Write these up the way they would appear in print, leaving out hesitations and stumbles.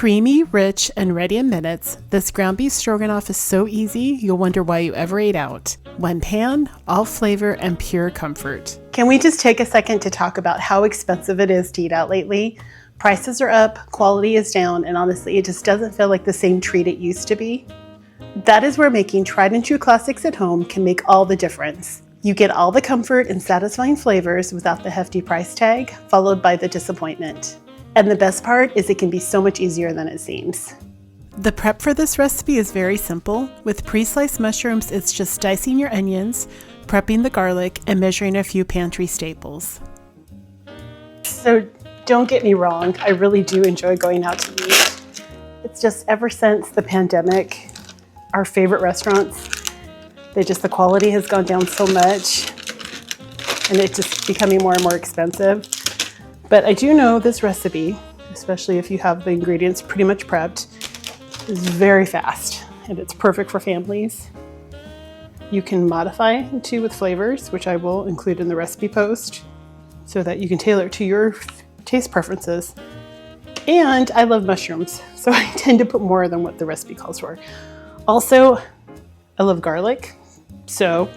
Creamy, rich, and ready in minutes, this ground beef stroganoff is so easy you'll wonder why you ever ate out. One pan, all flavor, and pure comfort. Can we just take a second to talk about how expensive it is to eat out lately? Prices are up, quality is down, and honestly, it just doesn't feel like the same treat it used to be. That is where making tried and true classics at home can make all the difference. You get all the comfort and satisfying flavors without the hefty price tag, followed by the disappointment. And the best part is it can be so much easier than it seems. The prep for this recipe is very simple. With pre-sliced mushrooms, it's just dicing your onions, prepping the garlic, and measuring a few pantry staples. So don't get me wrong, I really do enjoy going out to eat. It's just ever since the pandemic, our favorite restaurants, the quality has gone down so much and it's just becoming more and more expensive. But I do know this recipe, especially if you have the ingredients pretty much prepped, is very fast and it's perfect for families. You can modify it too with flavors, which I will include in the recipe post, so that you can tailor it to your taste preferences. And I love mushrooms, so I tend to put more than what the recipe calls for. Also, I love garlic, so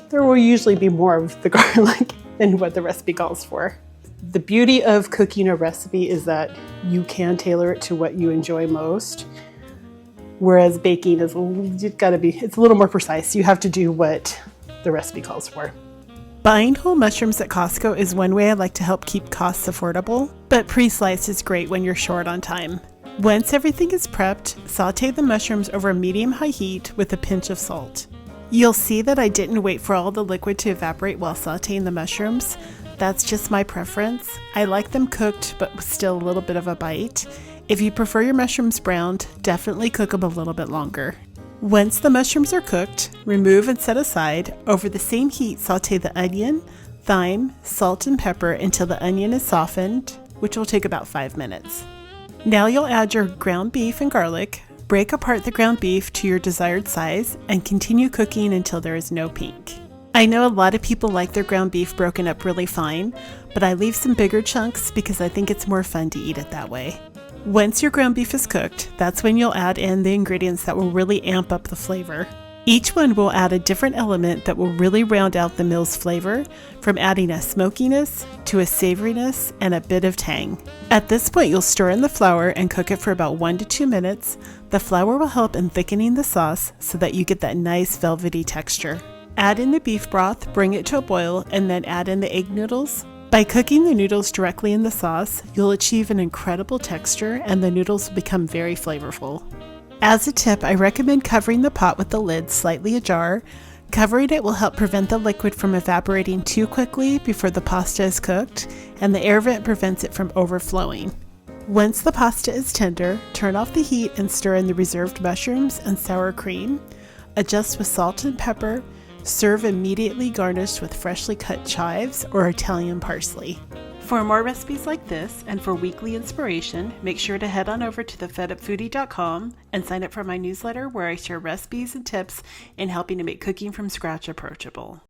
there will usually be more of the garlic than what the recipe calls for. The beauty of cooking a recipe is that you can tailor it to what you enjoy most, whereas baking is it's a little more precise. You have to do what the recipe calls for. Buying whole mushrooms at Costco is one way I like to help keep costs affordable, but pre-sliced is great when you're short on time. Once everything is prepped, sauté the mushrooms over medium-high heat with a pinch of salt. You'll see that I didn't wait for all the liquid to evaporate while sautéing the mushrooms. That's just my preference. I like them cooked, but with still a little bit of a bite. If you prefer your mushrooms browned, definitely cook them a little bit longer. Once the mushrooms are cooked, remove and set aside. Over the same heat, sauté the onion, thyme, salt, and pepper until the onion is softened, which will take about 5 minutes. Now you'll add your ground beef and garlic. Break apart the ground beef to your desired size and continue cooking until there is no pink. I know a lot of people like their ground beef broken up really fine, but I leave some bigger chunks because I think it's more fun to eat it that way. Once your ground beef is cooked, that's when you'll add in the ingredients that will really amp up the flavor. Each one will add a different element that will really round out the meal's flavor, from adding a smokiness to a savoriness and a bit of tang. At this point, you'll stir in the flour and cook it for about 1 to 2 minutes. The flour will help in thickening the sauce so that you get that nice velvety texture. Add in the beef broth, bring it to a boil, and then add in the egg noodles. By cooking the noodles directly in the sauce, you'll achieve an incredible texture and the noodles will become very flavorful. As a tip, I recommend covering the pot with the lid slightly ajar. Covering it will help prevent the liquid from evaporating too quickly before the pasta is cooked, and the air vent prevents it from overflowing. Once the pasta is tender, turn off the heat and stir in the reserved mushrooms and sour cream. Adjust with salt and pepper. Serve immediately, garnished with freshly cut chives or Italian parsley. For more recipes like this and for weekly inspiration, make sure to head on over to thefedupfoodie.com and sign up for my newsletter where I share recipes and tips in helping to make cooking from scratch approachable.